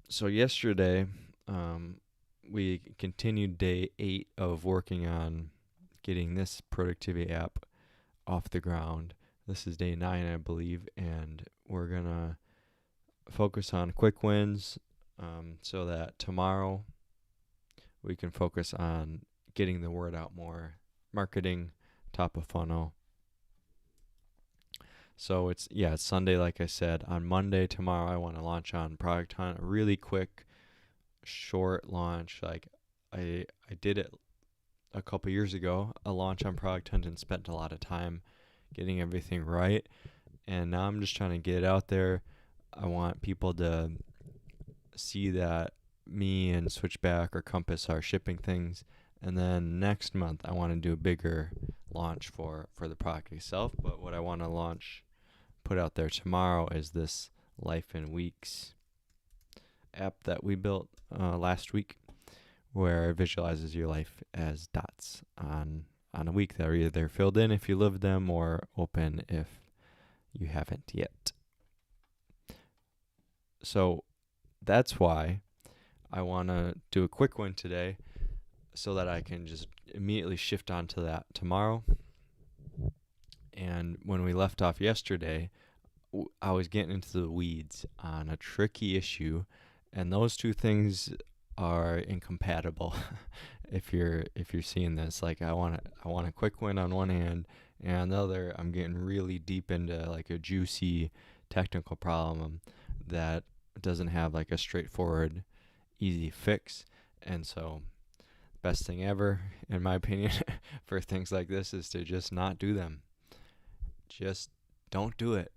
So yesterday, we continued day 8 of working on getting this productivity app off the ground. This is day 9, I believe, and we're gonna focus on quick wins, so that tomorrow we can focus on getting the word out more, marketing, top of funnel. So it's Sunday, like I said. On Monday, tomorrow, I want to launch on Product Hunt, a really quick, short launch. Like I did it a couple years ago, a launch on Product Hunt, and spent a lot of time getting everything right. And now I'm just trying to get it out there. I want people to see that me and Switchback or Compass are shipping things. And then next month, I want to do a bigger launch for the product itself. But what I want to put out there tomorrow is this Life in Weeks app that we built last week, where it visualizes your life as dots on a week that are either filled in if you live them or open if you haven't yet. So that's why I want to do a quick one today so that I can just immediately shift onto that tomorrow. And when we left off yesterday, I was getting into the weeds on a tricky issue, and those two things are incompatible. if you're seeing this, like I want a quick win on one hand, and on the other, I'm getting really deep into like a juicy technical problem that doesn't have like a straightforward, easy fix. And so, best thing ever, in my opinion, for things like this is to just not do them. Just don't do it.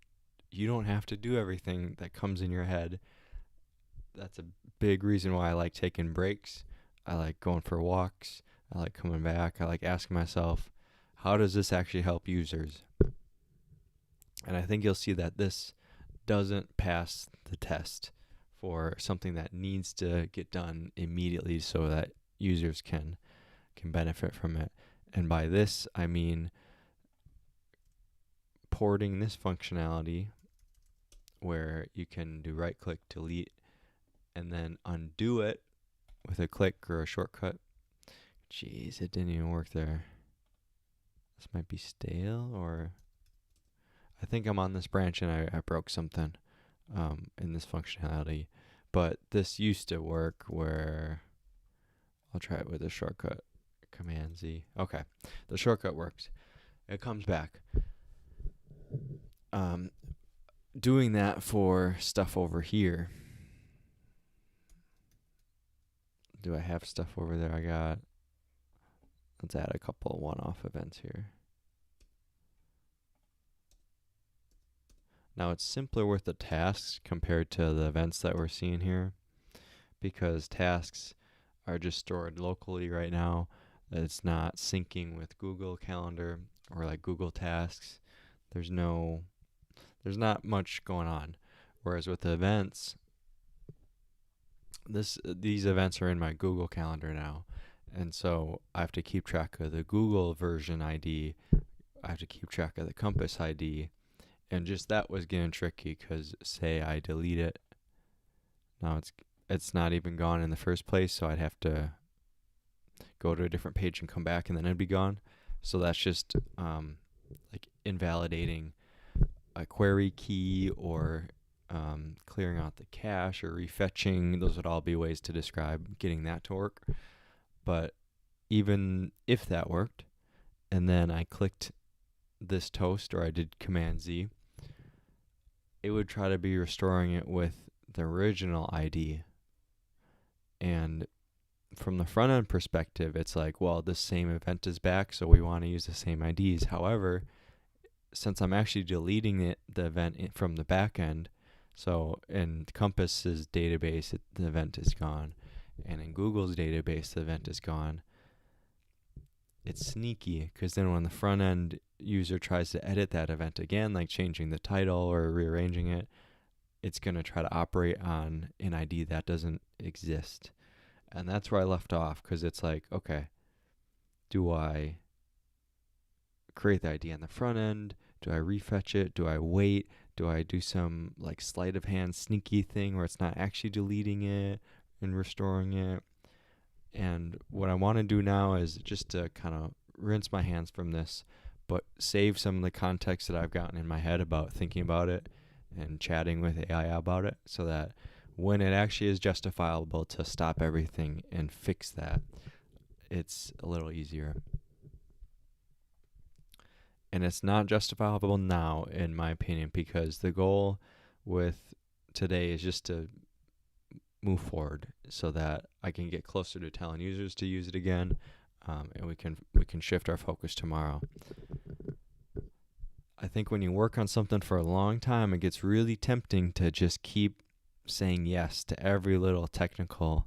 You don't have to do everything that comes in your head. That's a big reason why I like taking breaks. I like going for walks. I like coming back. I like asking myself, how does this actually help users? And I think you'll see that this doesn't pass the test for something that needs to get done immediately so that users can benefit from it. And by this, I mean porting this functionality where you can do right click, delete, and then undo it with a click or a shortcut. Jeez, it didn't even work there. This might be stale, or I think I'm on this branch and I broke something in this functionality. But this used to work where I'll try it with a shortcut. Command Z. Okay, the shortcut works. It comes back. Doing that for stuff over here. Do I have stuff over there? Let's add a couple one-off events here. Now it's simpler with the tasks compared to the events that we're seeing here, because tasks are just stored locally right now. It's not syncing with Google Calendar or like Google Tasks. There's not much going on. Whereas with the events, these events are in my Google Calendar now, and so I have to keep track of the Google version ID. I have to keep track of the Compass ID, and just that was getting tricky because say I delete it, now it's not even gone in the first place, so I'd have to go to a different page and come back, and then it'd be gone. So that's just like invalidating a query key or clearing out the cache or refetching. Those would all be ways to describe getting that to work. But even if that worked, and then I clicked this toast or I did Command Z, it would try to be restoring it with the original ID. And from the front end perspective, it's like, well, this same event is back, so we want to use the same IDs. However, since I'm actually deleting the event from the back end, so in Compass's database, the event is gone, and in Google's database, the event is gone. It's sneaky, because then when the front end user tries to edit that event again, like changing the title or rearranging it, it's going to try to operate on an ID that doesn't exist. And that's where I left off, because it's like, okay, do I create the ID on the front end? Do I refetch it? Do I wait? Do I do some like sleight of hand sneaky thing where it's not actually deleting it and restoring it? And what I want to do now is just to kind of rinse my hands from this, but save some of the context that I've gotten in my head about thinking about it and chatting with AI about it, so that when it actually is justifiable to stop everything and fix that, it's a little easier. And it's not justifiable now, in my opinion, because the goal with today is just to move forward so that I can get closer to telling users to use it again, and we can shift our focus tomorrow. I think when you work on something for a long time, it gets really tempting to just keep saying yes to every little technical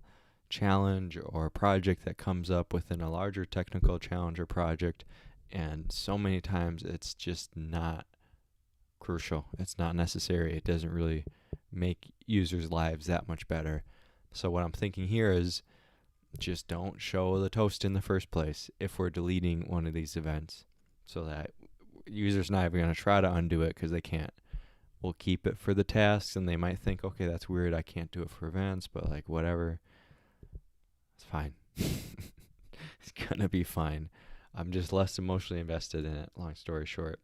challenge or project that comes up within a larger technical challenge or project. And so many times it's just not crucial. It's not necessary. It doesn't really make users' lives that much better. So what I'm thinking here is just don't show the toast in the first place if we're deleting one of these events, so that users not even going to try to undo it because they can't. We'll keep it for the tasks, and they might think, okay, that's weird, I can't do it for events, but like whatever, it's fine. It's gonna be fine. I'm just less emotionally invested in it, long story short.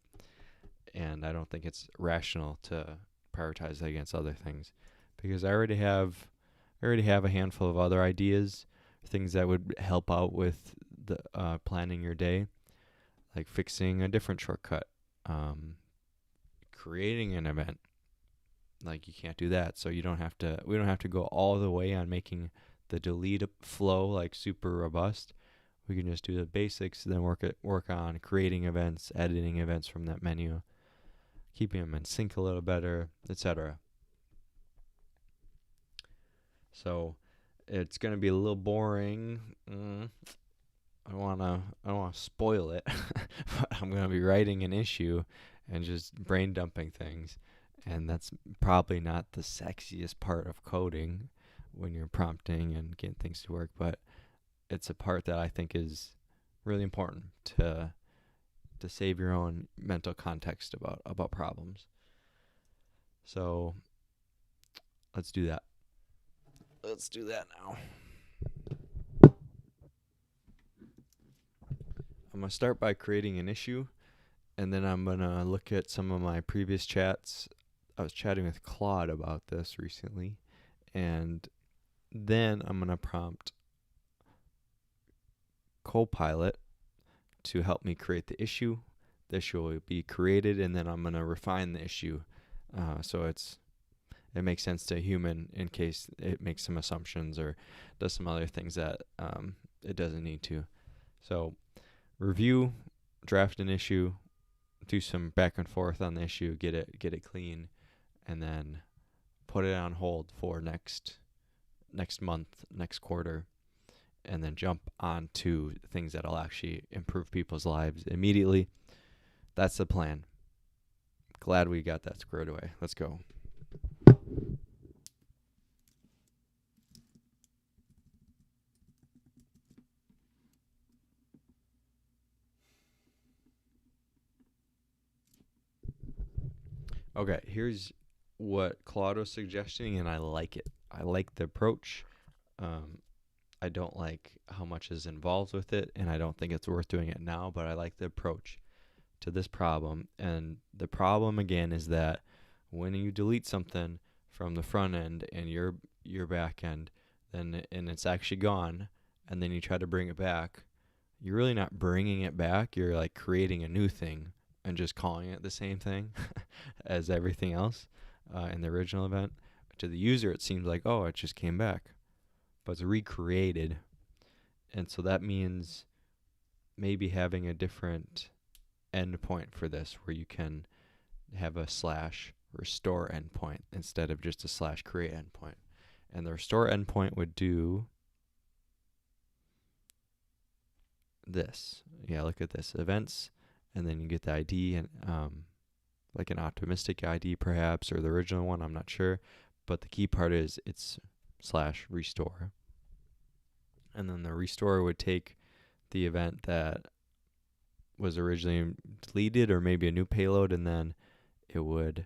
And I don't think it's rational to prioritize that against other things, because I already have a handful of other ideas, things that would help out with the planning your day, like fixing a different shortcut, creating an event. Like you can't do that, so we don't have to go all the way on making the delete flow like super robust. We can just do the basics, then work on creating events, editing events from that menu, keeping them in sync a little better, etc. So it's gonna be a little boring. I don't wanna spoil it, but I'm gonna be writing an issue and just brain dumping things, and that's probably not the sexiest part of coding when you're prompting and getting things to work, but it's a part that I think is really important to save your own mental context about problems. So let's do that. Let's do that now. I'm going to start by creating an issue, and then I'm going to look at some of my previous chats. I was chatting with Claude about this recently, and then I'm going to prompt Copilot to help me create the issue. The issue will be created, and then I'm going to refine the issue so it makes sense to a human in case it makes some assumptions or does some other things that it doesn't need to. So review, draft an issue, do some back and forth on the issue, get it clean, and then put it on hold for next month, next quarter, and then jump on to things that'll actually improve people's lives immediately. That's the plan. Glad we got that squared away. Let's go. Okay, here's what Claude was suggesting, and I like it. I like the approach. I don't like how much is involved with it, and I don't think it's worth doing it now, but I like the approach to this problem. And the problem, again, is that when you delete something from the front end and your back end, and it's actually gone, and then you try to bring it back, you're really not bringing it back. You're like creating a new thing and just calling it the same thing as everything else in the original event. To the user, it seems like, oh, it just came back, but it's recreated. And so that means maybe having a different endpoint for this, where you can have a slash restore endpoint instead of just a slash create endpoint. And the restore endpoint would do this. Yeah, look at this. Events, and then you get the ID, and like an optimistic ID perhaps, or the original one, I'm not sure. But the key part is it's slash restore. And then the restore would take the event that was originally deleted, or maybe a new payload, and then it would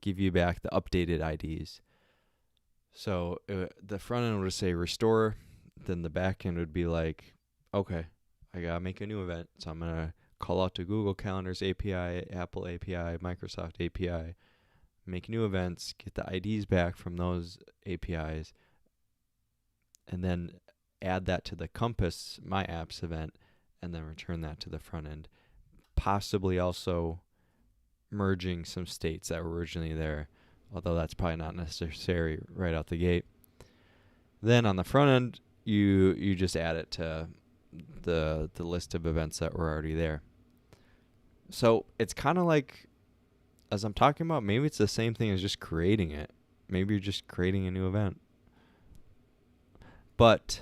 give you back the updated IDs. So the front end would say restore, then the back end would be like, okay, I gotta make a new event, so I'm gonna call out to Google Calendar's API, Apple API, Microsoft API, make new events, get the IDs back from those APIs, and then add that to the Compass My Apps event, and then return that to the front end. Possibly also merging some states that were originally there, although that's probably not necessary right out the gate. Then on the front end, you just add it to the list of events that were already there. So it's kind of like, as I'm talking about, maybe it's the same thing as just creating it. Maybe you're just creating a new event. But,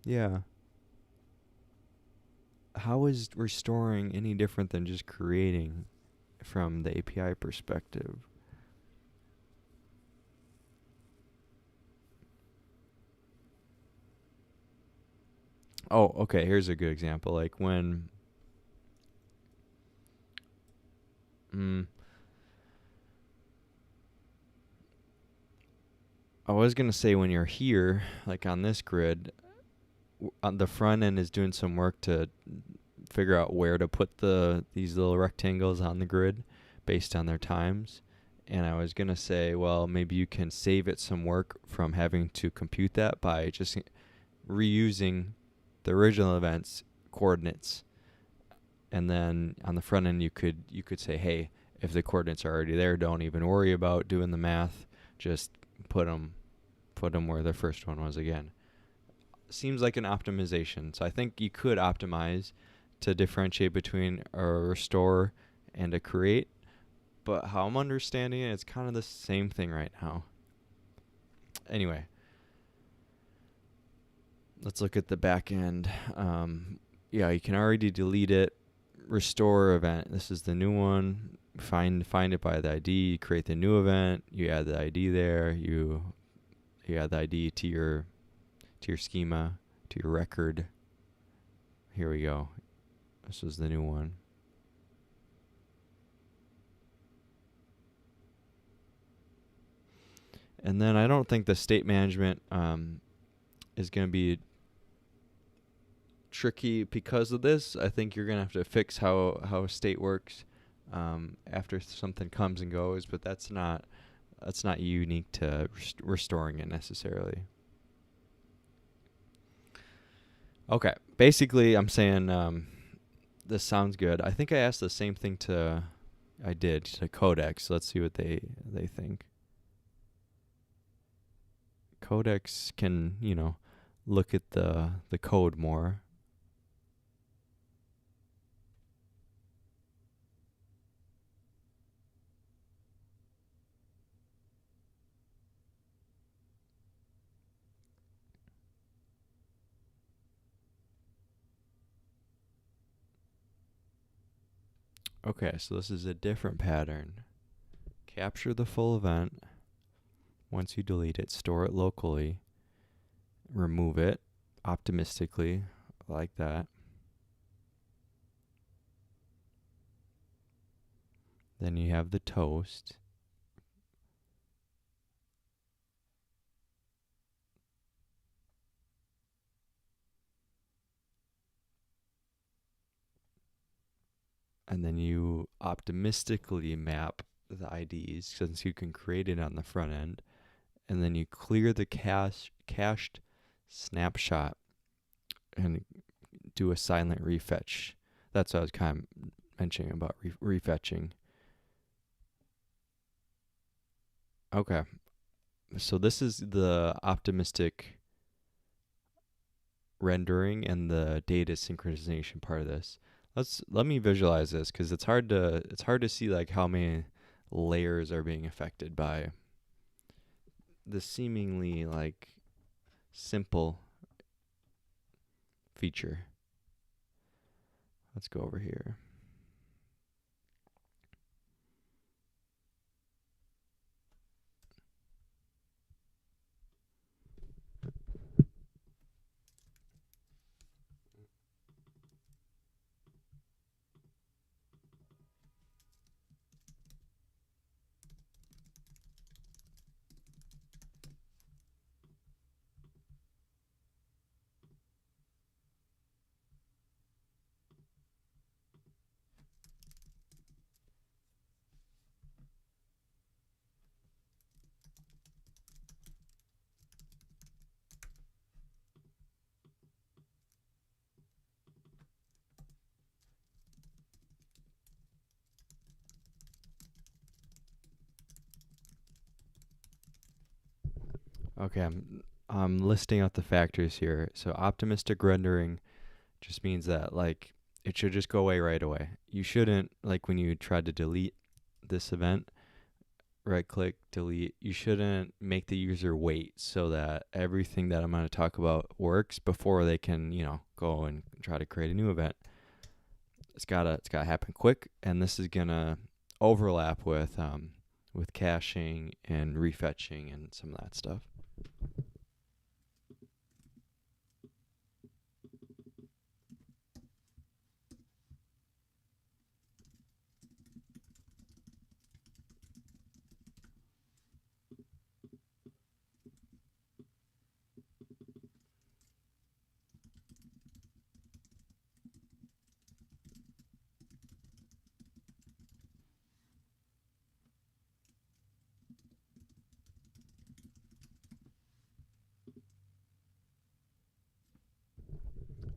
yeah. How is restoring any different than just creating from the API perspective? Oh, okay, here's a good example. Like when I was going to say when you're here, like on this grid, on the front end is doing some work to figure out where to put these little rectangles on the grid based on their times. And I was going to say, well, maybe you can save it some work from having to compute that by just reusing the original event's coordinates. And then on the front end, you could say, hey, if the coordinates are already there, don't even worry about doing the math. Just put them where the first one was again. Seems like an optimization. So I think you could optimize to differentiate between a restore and a create. But how I'm understanding it, it's kind of the same thing right now. Anyway, let's look at the back end. Yeah, you can already delete it. Restore event. This is the new one. Find it by the ID. Create the new event. You add the ID there. You add the ID to your schema, to your record. Here we go. This is the new one. And then I don't think the state management is going to be tricky because of this. I think you're going to have to fix how a state works after something comes and goes, but that's not unique to restoring it necessarily. Okay, basically I'm saying this sounds good. I think I asked the same thing to Codex. Let's see what they think. Codex can, look at the code more. Okay, so this is a different pattern. Capture the full event. Once you delete it, store it locally. Remove it optimistically, like that. Then you have the toast. And then you optimistically map the IDs since you can create it on the front end. And then you clear the cached snapshot and do a silent refetch. That's what I was kind of mentioning about refetching. Okay. So this is the optimistic rendering and the data synchronization part of this. Let me visualize this because it's hard to see like how many layers are being affected by the seemingly like simple feature. Let's go over here. Okay, I'm listing out the factors here. So optimistic rendering just means that like it should just go away right away. You shouldn't, like when you try to delete this event, right click delete, you shouldn't make the user wait so that everything that I'm going to talk about works before they can, go and try to create a new event. It's gotta happen quick, and this is gonna overlap with caching and refetching and some of that stuff.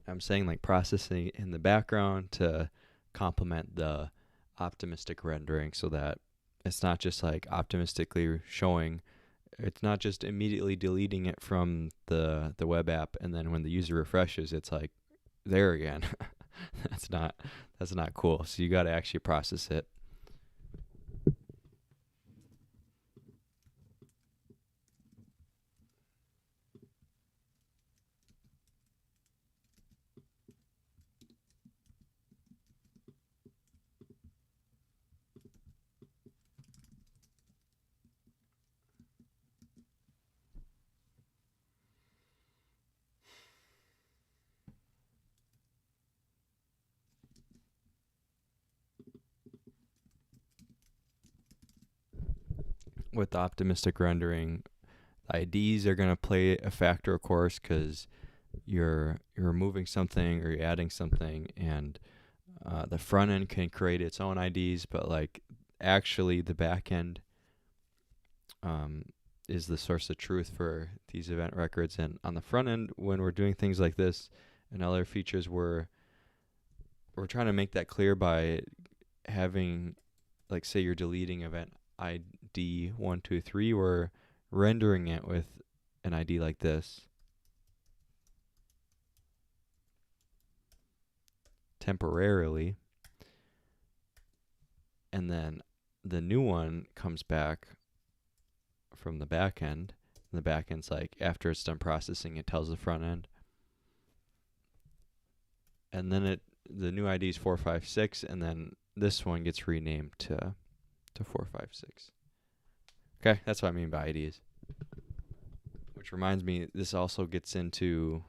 I'm saying like processing in the background to complement the optimistic rendering so that it's not just like optimistically showing, it's not just immediately deleting it from the web app, and then when the user refreshes it's like there again. that's not that's not cool. So you got to actually process it. With optimistic rendering, IDs are going to play a factor, of course, because you're removing something or you're adding something, and the front end can create its own IDs, but like actually the back end um, is the source of truth for these event records. And on the front end, when we're doing things like this and other features, we're trying to make that clear by having, like, say you're deleting event ID 123, we're rendering it with an ID like this temporarily, and then the new one comes back from the back end. And the back end's like, after it's done processing, it tells the front end, and then the new ID is 456, and then this one gets renamed to 456. Okay, that's what I mean by IDs. Which reminds me, this also gets into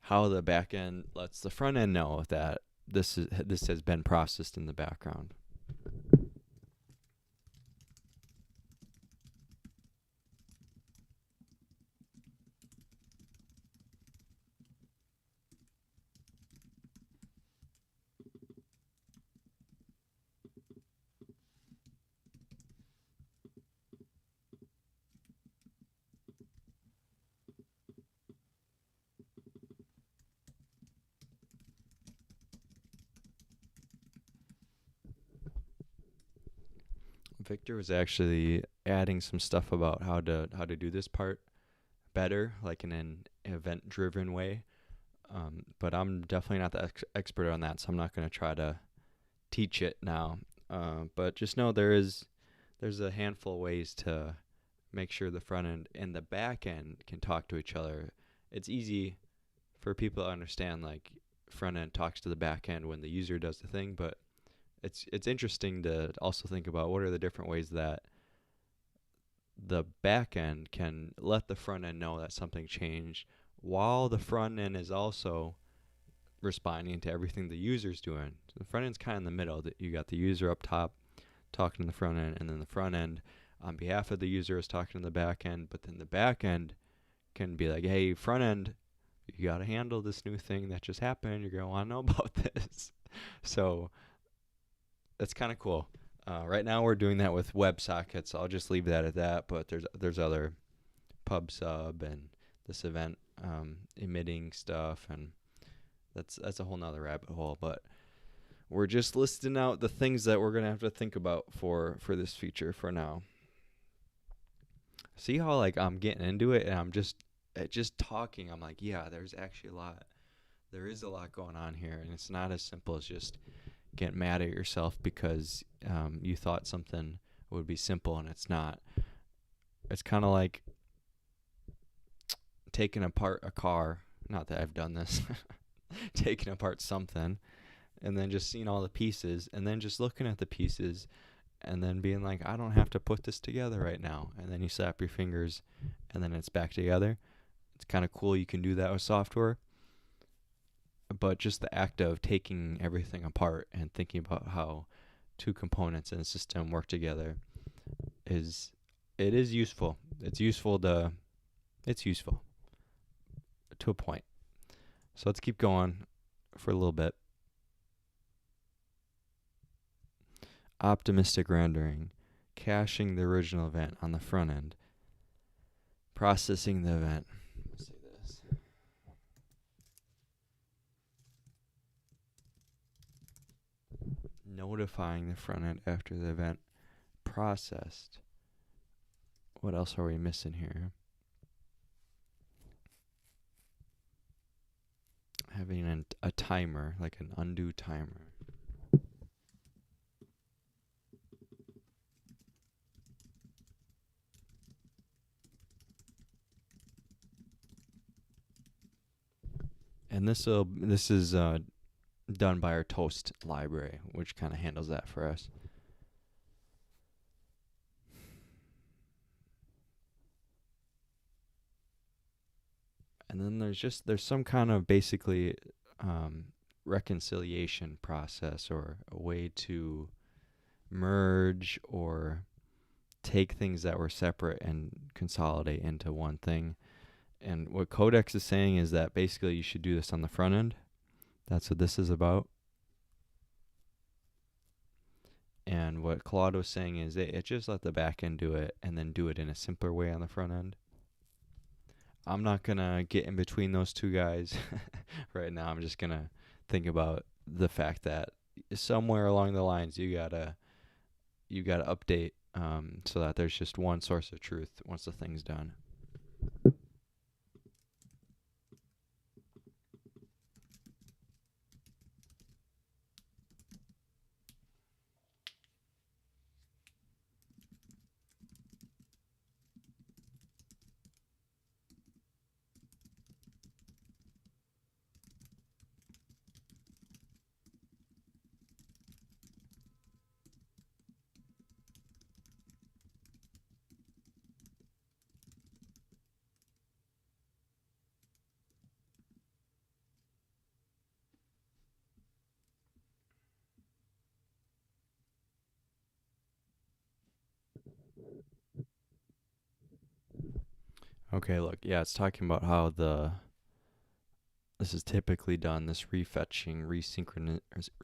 how the back end lets the front end know that this has been processed in the background. Victor was actually adding some stuff about how to do this part better, like in an event-driven way. But I'm definitely not the expert on that, so I'm not going to try to teach it now. But just know there's a handful of ways to make sure the front end and the back end can talk to each other. It's easy for people to understand, like, front end talks to the back end when the user does the thing, but it's interesting to also think about what are the different ways that the back end can let the front end know that something changed, while the front end is also responding to everything the user's doing. So the front end's kind of in the middle. That you got the user up top talking to the front end, and then the front end on behalf of the user is talking to the back end, but then the back end can be like, hey, front end, you got to handle this new thing that just happened. You're going to want to know about this. So that's kind of cool. Right now we're doing that with WebSockets. I'll just leave that at that, but there's other pub sub and this event emitting stuff, and that's a whole nother rabbit hole. But we're just listing out the things that we're gonna have to think about for this feature for now. See how like I'm getting into it and I'm just talking. I'm like, yeah, there's actually a lot. There is a lot going on here, and it's not as simple as just getting mad at yourself because you thought something would be simple and it's not. It's kind of like taking apart a car. Not that I've done this. Taking apart something and then just seeing all the pieces and then just looking at the pieces and then being like, I don't have to put this together right now. And then you slap your fingers and then it's back together. It's kind of cool you can do that with software. But just the act of taking everything apart and thinking about how two components in a system work together is useful. It's useful to a point. So let's keep going for a little bit. Optimistic rendering, caching the original event on the front end, processing the event. Let's see this. Notifying the front end after the event processed. What else are we missing here? Having a timer, like an undo timer. And this is done by our Toast library, which kind of handles that for us. And then there's some kind of basically reconciliation process or a way to merge or take things that were separate and consolidate into one thing. And what Codex is saying is that basically you should do this on the front end. That's what this is about. And what Claude was saying is it just let the back end do it and then do it in a simpler way on the front end. I'm not going to get in between those two guys right now. I'm just going to think about the fact that somewhere along the lines you got to update so that there's just one source of truth once the thing's done. Okay, look, yeah, it's talking about how this is typically done. This refetching,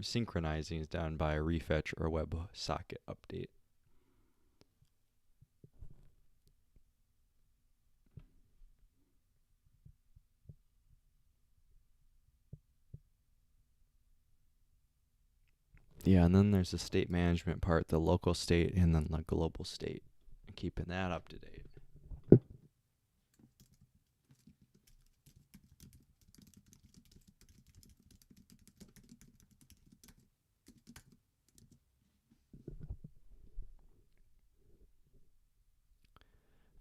synchronizing is done by a refetch or WebSocket update. Yeah, and then there's the state management part, the local state, and then the global state, and keeping that up to date.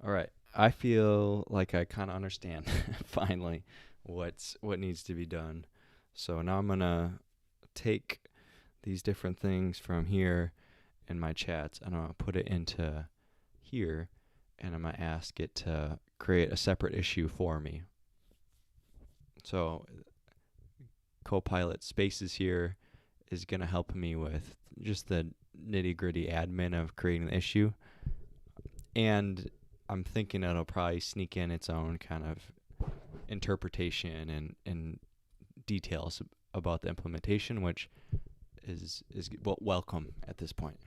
All right, I feel like I kind of understand finally what needs to be done. So now I'm gonna take these different things from here in my chats and I'm gonna put it into here, and I'm gonna ask it to create a separate issue for me. So Copilot Spaces here is gonna help me with just the nitty gritty admin of creating the issue, and I'm thinking it'll probably sneak in its own kind of interpretation and details about the implementation, which is welcome at this point.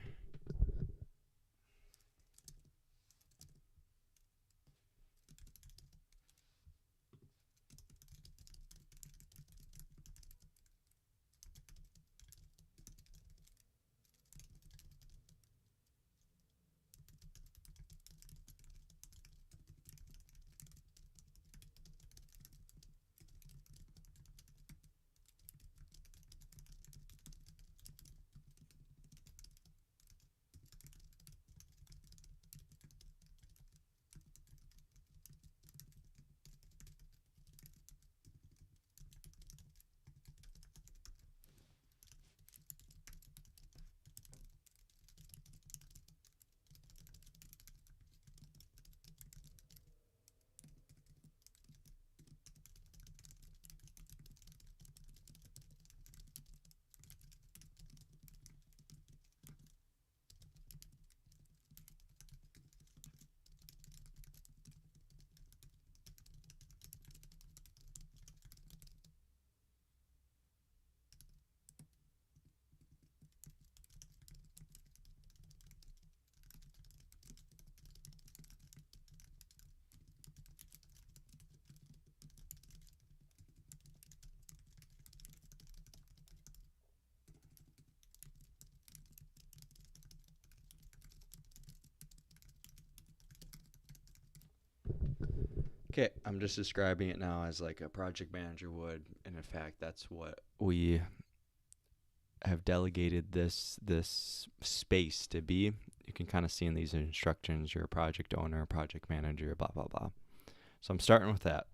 Okay, I'm just describing it now as like a project manager would, and in fact, that's what we have delegated this space to be. You can kind of see in these instructions, you're a project owner, project manager, blah blah blah. So I'm starting with that.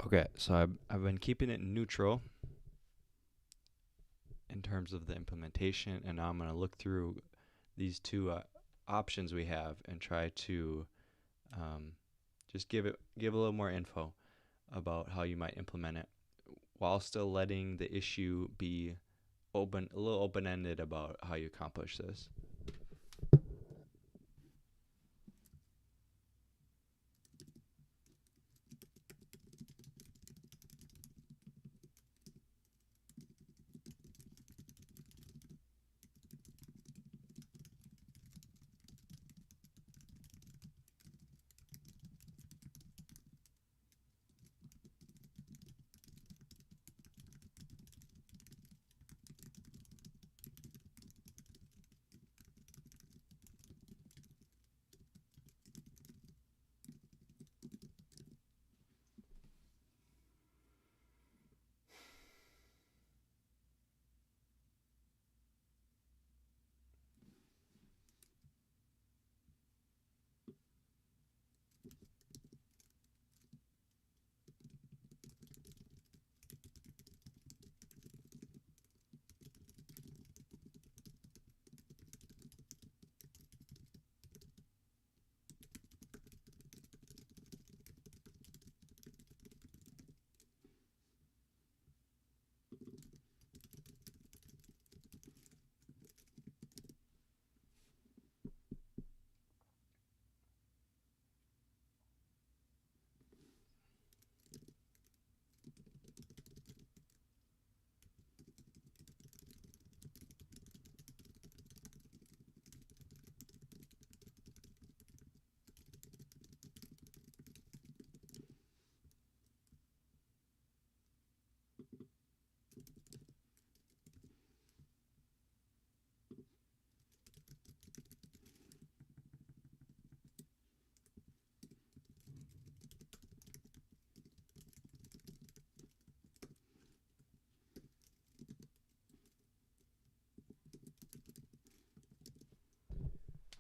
Okay, so I've been keeping it neutral in terms of the implementation, and now I'm going to look through these two options we have and try to um, just give a little more info about how you might implement it while still letting the issue be open, a little open-ended about how you accomplish this.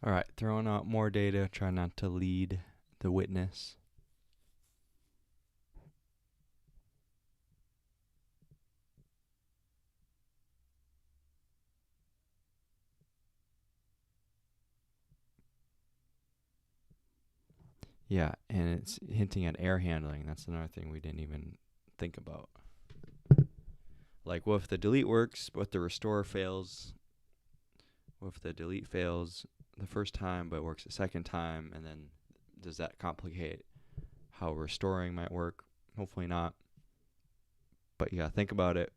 All right, throwing out more data, try not to lead the witness. Yeah, and it's hinting at error handling. That's another thing we didn't even think about. Like, what if the delete works, but the restore fails? What if the delete fails the first time, but works the second time? And then does that complicate how restoring might work? Hopefully not. But you gotta think about it.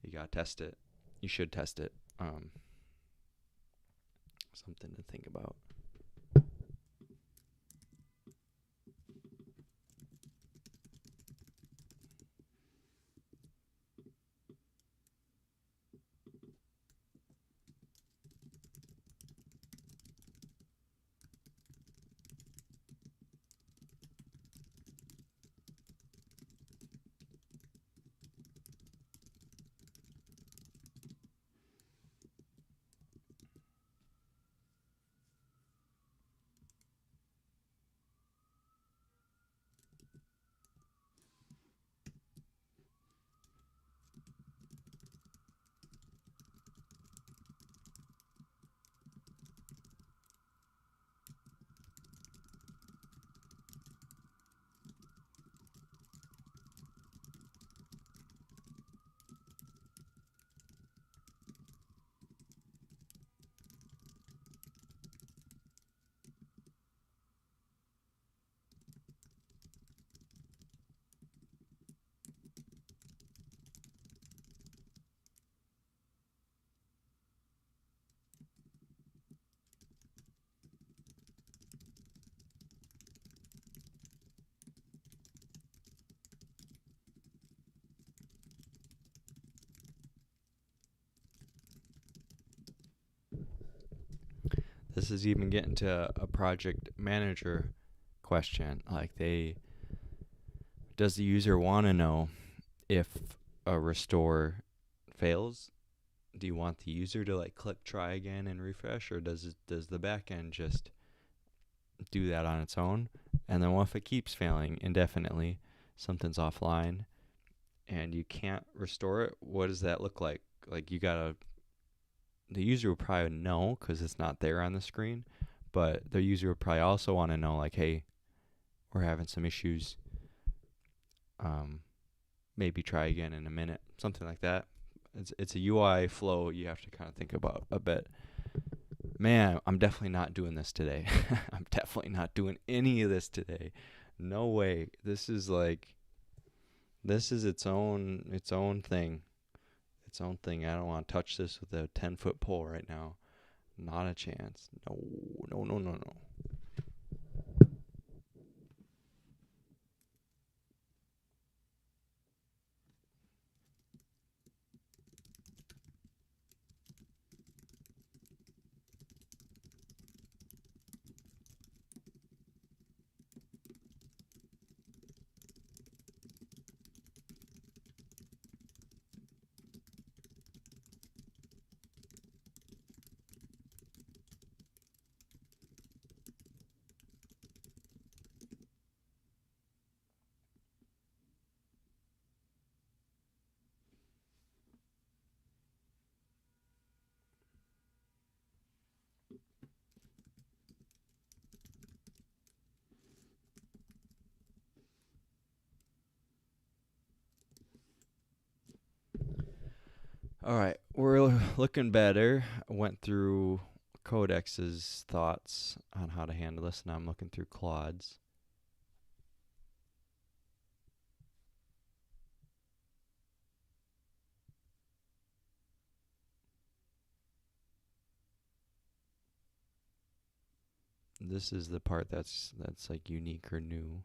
You gotta test it. You should test it. Something to think about. this is even getting to a project manager question. Like, does the user want to know if a restore fails? Do you want the user to like click try again and refresh, or does the backend just do that on its own? And then what if it keeps failing indefinitely? Something's offline and you can't restore it. What does that look like? Like, the user would probably know because it's not there on the screen, but the user would probably also want to know, like, hey, we're having some issues. Maybe try again in a minute, something like that. It's a UI flow you have to kind of think about a bit. Man, I'm definitely not doing this today. I'm definitely not doing any of this today. No way. This is its own thing. Its own thing. I don't want to touch this with a 10-foot pole right now. Not a chance. No, no, no, no, no. All right, we're looking better. I went through Codex's thoughts on how to handle this. Now I'm looking through Claude's. This is the part that's like unique or new.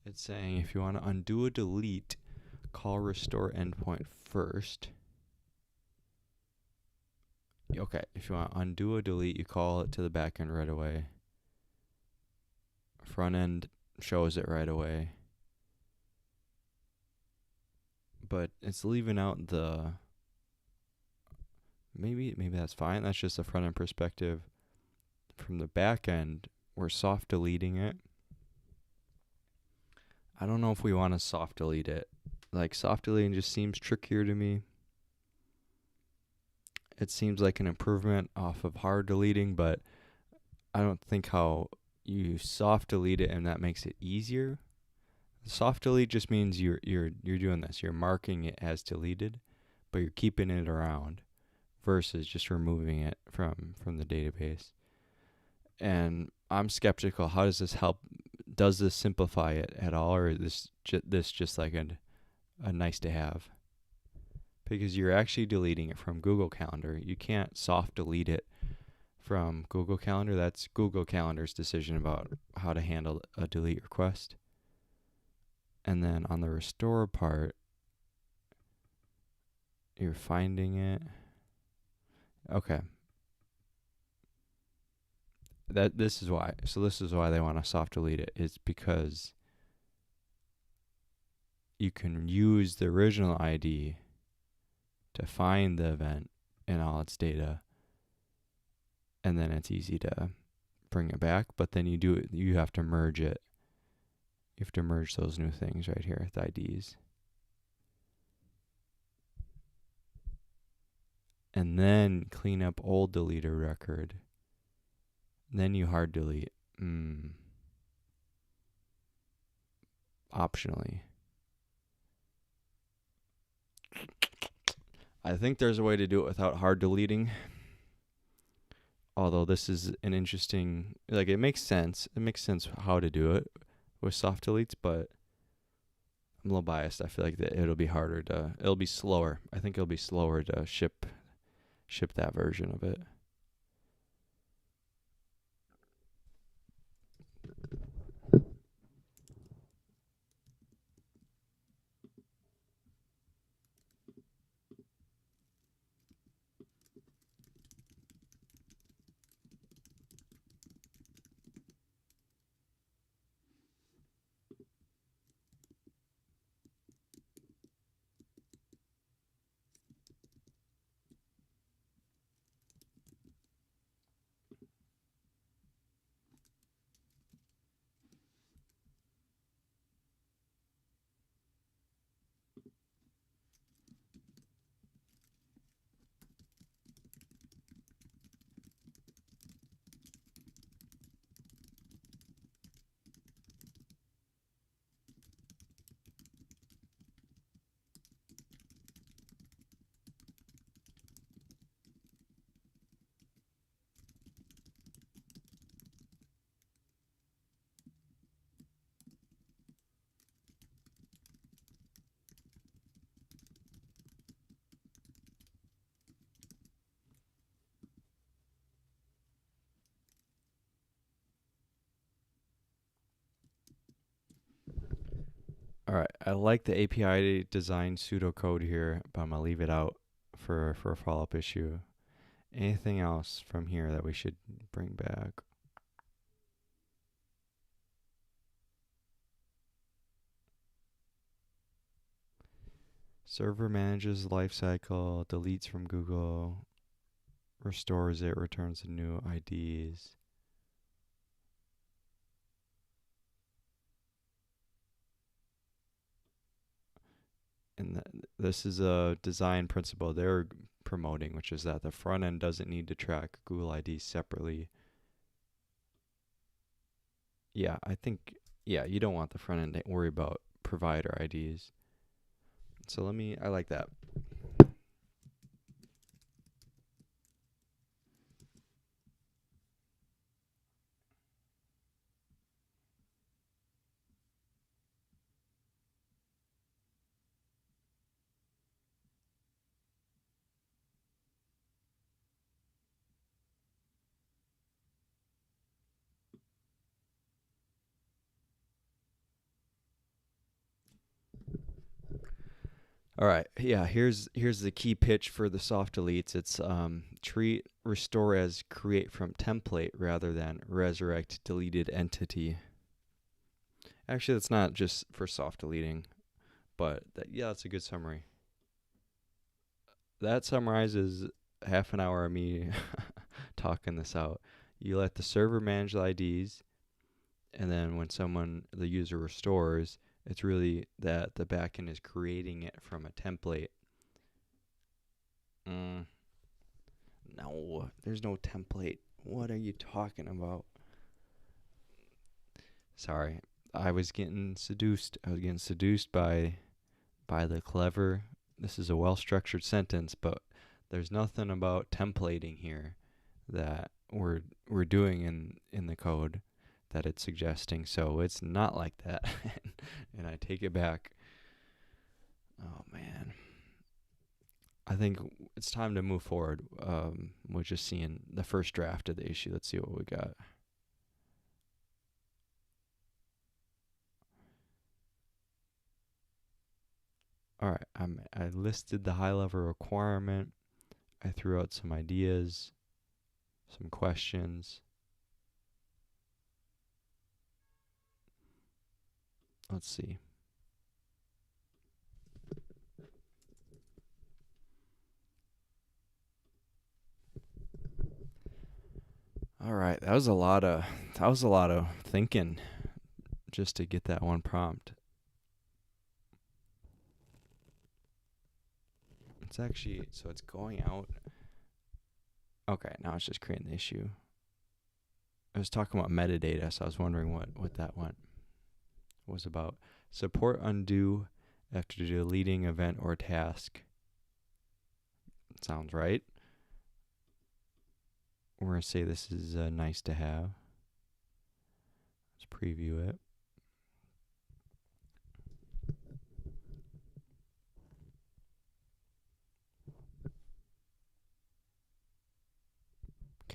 It's saying if you want to undo a delete, call restore endpoint first. Okay, if you want to undo a delete, you call it to the backend right away. Front end shows it right away. But it's leaving out the... Maybe that's fine. That's just a front end perspective. From the back end, we're soft deleting it. I don't know if we want to soft delete it. Like, soft deleting just seems trickier to me. It seems like an improvement off of hard deleting, but I don't think how you soft delete it and that makes it easier. Soft delete just means you're doing this. You're marking it as deleted, but you're keeping it around versus just removing it from the database. And I'm skeptical. How does this help? Does this simplify it at all, or is this just like a nice to have? Because you're actually deleting it from Google Calendar. You can't soft delete it from Google Calendar. That's Google Calendar's decision about how to handle a delete request. And then on the restore part, you're finding it. Okay. This is why. So this is why they want to soft delete it. It's because you can use the original ID to find the event and all its data, and then it's easy to bring it back. But then you have to merge it. You have to merge those new things right here with IDs. And then clean up old deleter record. Then you hard delete. Optionally. I think there's a way to do it without hard deleting. Although this is an interesting, like, it makes sense. It makes sense how to do it with soft deletes, but I'm a little biased. I feel like that it'll be slower. I think it'll be slower to ship that version of it. All right, I like the API design pseudocode here, but I'm gonna leave it out for a follow-up issue. Anything else from here that we should bring back? Server manages lifecycle, deletes from Google, restores it, returns the new IDs. And this is a design principle they're promoting, which is that the front end doesn't need to track Google IDs separately. Yeah, I think, yeah, you don't want the front end to worry about provider IDs. So I like that. All right, yeah. Here's the key pitch for the soft deletes. It's treat restore as create from template rather than resurrect deleted entity. Actually, that's not just for soft deleting, but yeah, that's a good summary. That summarizes half an hour of me talking this out. You let the server manage the IDs, and then when the user restores, it's really that the backend is creating it from a template. No, there's no template. What are you talking about? Sorry, I was getting seduced. I was getting seduced by the clever. This is a well-structured sentence, but there's nothing about templating here that we're doing in the code that it's suggesting. So it's not like that. And I take it back. Oh man. I think it's time to move forward. We're just seeing the first draft of the issue. Let's see what we got. All right, I listed the high level requirement. I threw out some ideas, some questions. Let's see. All right, that was a lot of thinking just to get that one prompt. It's actually, so it's going out. Okay, now it's just creating the issue. I was talking about metadata, so I was wondering what that one was about. Support undo after deleting event or task. Sounds right. We're going to say this is nice to have. Let's preview it.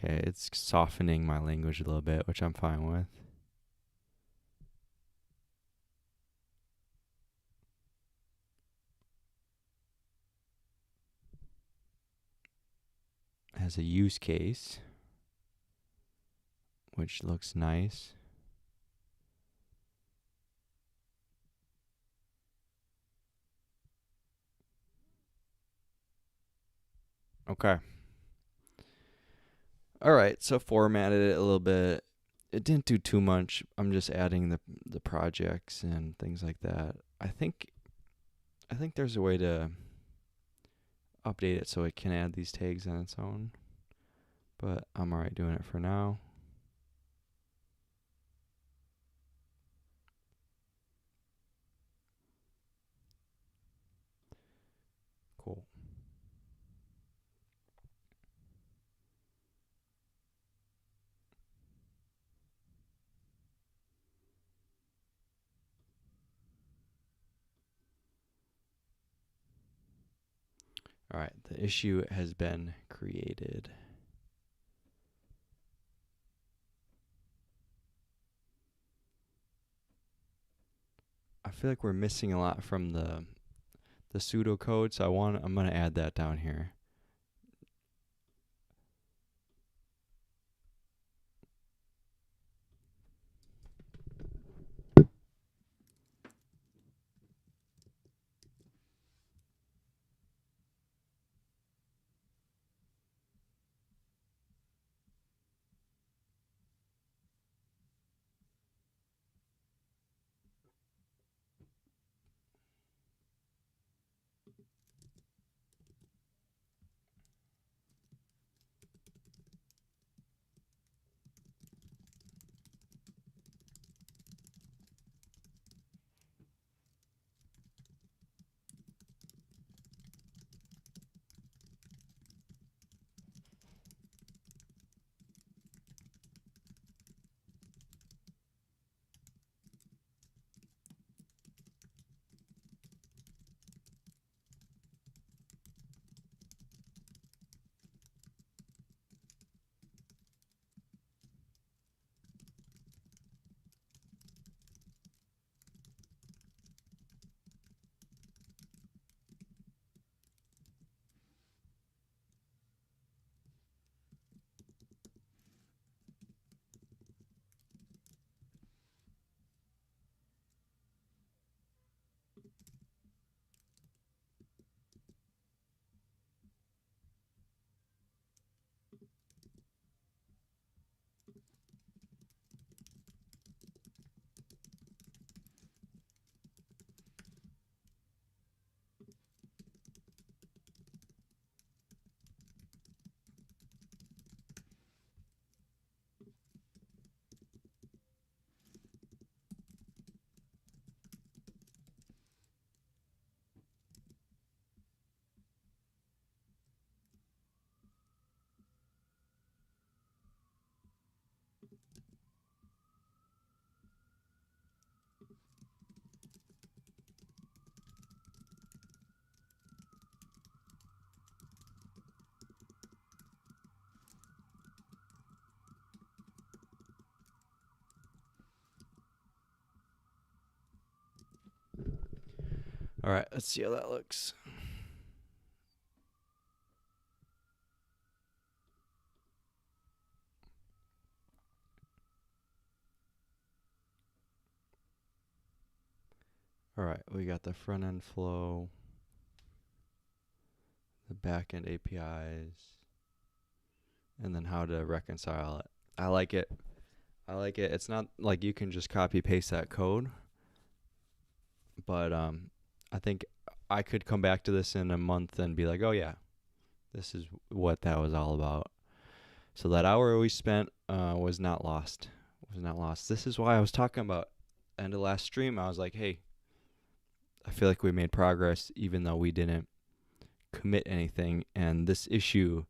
Okay, it's softening my language a little bit, which I'm fine with. Has a use case, which looks nice. Okay. All right, so formatted it a little bit. It didn't do too much. I'm just adding the projects and things like that. I think there's a way to update it so it can add these tags on its own. But I'm alright doing it for now. Cool. All right, the issue has been created. I feel like we're missing a lot from the pseudocode, so I'm gonna add that down here. All right, let's see how that looks. All right, we got the front end flow, the back end APIs, and then how to reconcile it. I like it. It's not like you can just copy paste that code, but I think I could come back to this in a month and be like, oh yeah, this is what that was all about. So that hour we spent was not lost. This is why I was talking about end of last stream. I was like, hey, I feel like we made progress even though we didn't commit anything. And this issue,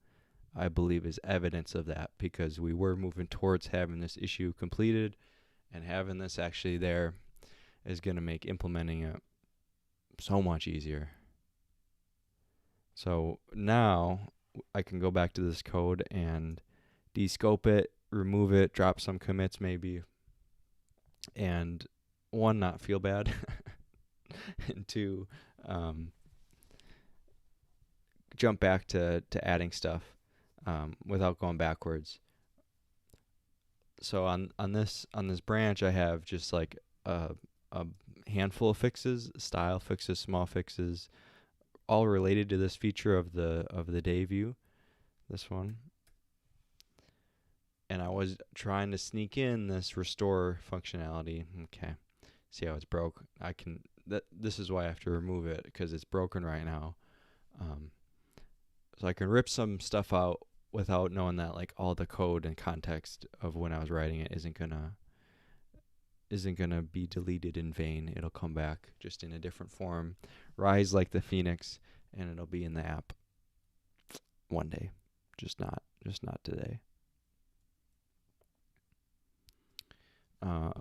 I believe, is evidence of that, because we were moving towards having this issue completed, and having this actually there is going to make implementing it so much easier. So now I can go back to this code and descope it, remove it, drop some commits maybe, and one, not feel bad, and two, jump back to adding stuff without going backwards. So on this branch, I have just like a handful of fixes, style fixes, small fixes, all related to this feature of the day view, this one. And I was trying to sneak in this restore functionality. Okay, see how it's broke. This is why I have to remove it, because it's broken right now. So I can rip some stuff out without knowing that like all the code and context of when I was writing it isn't gonna be deleted in vain. It'll come back just in a different form, rise like the phoenix, and it'll be in the app one day. Just not today.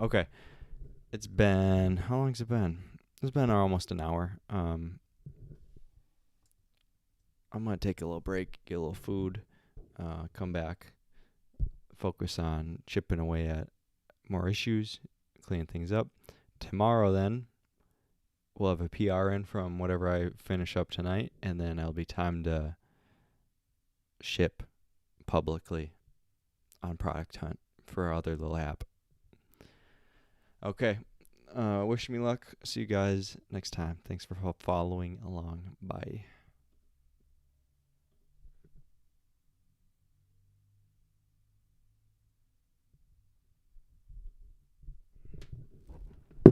Okay. It's been, how long has it been? It's been almost an hour. I'm going to take a little break, get a little food, come back, focus on chipping away at more issues, cleaning things up. Tomorrow then, we'll have a PR in from whatever I finish up tonight, and then it'll be time to ship publicly on Product Hunt for our other little app. Okay. Wish me luck. See you guys next time. Thanks for following along. Bye.